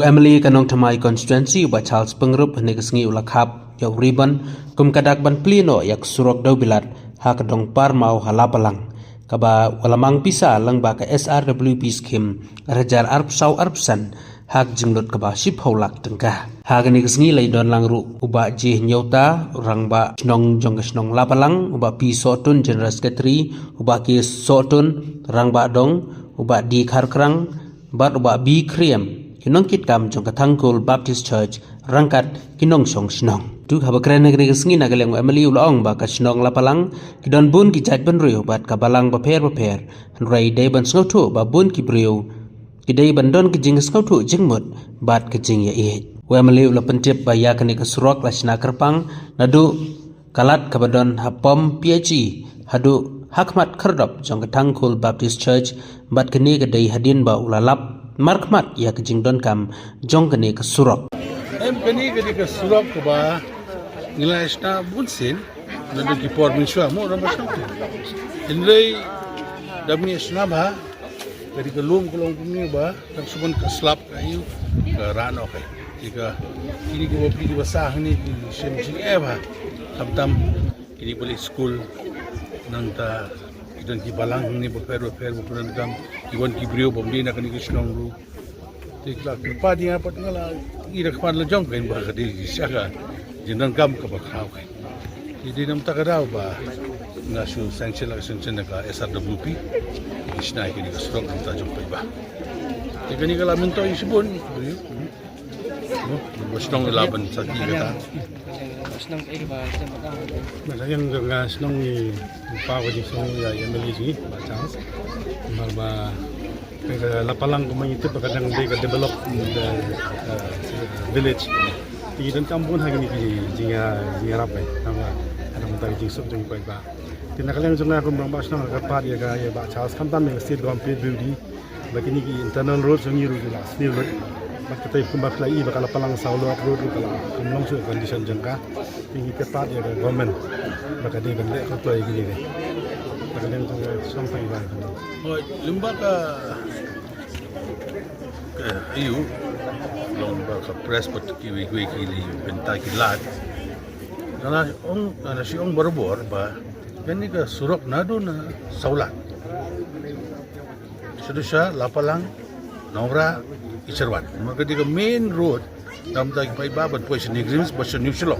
Emily kanong thamai constituency uba Charles Pengrup hene kesengi ulakap yaw riban kum kadak ban plino yak surok daw bilat ha kadong par mau halapalang kaba walamang pisa lang ba ka SRWP scheme rajar arpsau arpsan hak jinglut kaba ship haulak tengkah hagani kesengi lai don langru uba jih nyota rangba snong jong snong lapalang uba pi sotun general secretary uba ki sotun rangba dong uba di kharkrang bat uba bi kriem kinong kitkam jong katangkul Baptist Church rangkat kinong song snong tu haba kren negeri kesengi nagaleng Emily ulong ba ka snong lapalang kidon bun ki jat ban riu bat kabalang ba per rai dai ban sngotu ba bun ki briu kidai bandon ke jing skautu jingmut bat ke jing ya i Emily ula pentip ba ya kani kesurok lasna kerpang nadu kalat kabadon hapom PhD hadu hakmat kerdop jong katangkul Baptist Church bat kini kedai hadin ba ulalap markmat ya ke jing don kam jong kani kesurok kani kesurok ko ba nilai sta bunsin nadu ki por miswa mo ramba sa indai dami sna ba dari kelum ni ba tak subon ke slap kayu ke rano kai jika kini ko beli basah ni di semji ba tam kini boleh school nang ta dan ki balang ni befer bukan gam iwan ki brio bomdi nak ni kisnong ru tikla pa dia pat ngala ira kwan la jong kan ba kadi saka jinan gam ka ba khaw kai jadi nam takadaw ba nasu sanction ka SRWP isnai kini ka surok ng tajong pa iba kani ka lamin to isibon basnong laban sa tigata basnong ay ba sa matang masayang nga snong ni pa ko di song ya Emily si ba chance ba lapalang kumangitip kadang day ka develop the village dan kampung hagi ni jinga rapai nama ada mentari jisuk jeng pa iba tinakalian jong aku mbang basnong ka pa ya ga ya ba Charles kamtam ni state government building bagini ki internal road jong yiru la new road bakatay kumba play bakala palang saulo road kala kumlong su condition jengka tinggi ketat ya government bakadi bende ko to gini ni bakadang jong sampai ba oh limba ka ayu lomba ka press pat ki li benta ki lat kana si ong borbor ba kani ka surok nado na saulat sudah lapalang nora Iserwan. Maka di main road, dalam tadi paiba, but position agreements, but new silo.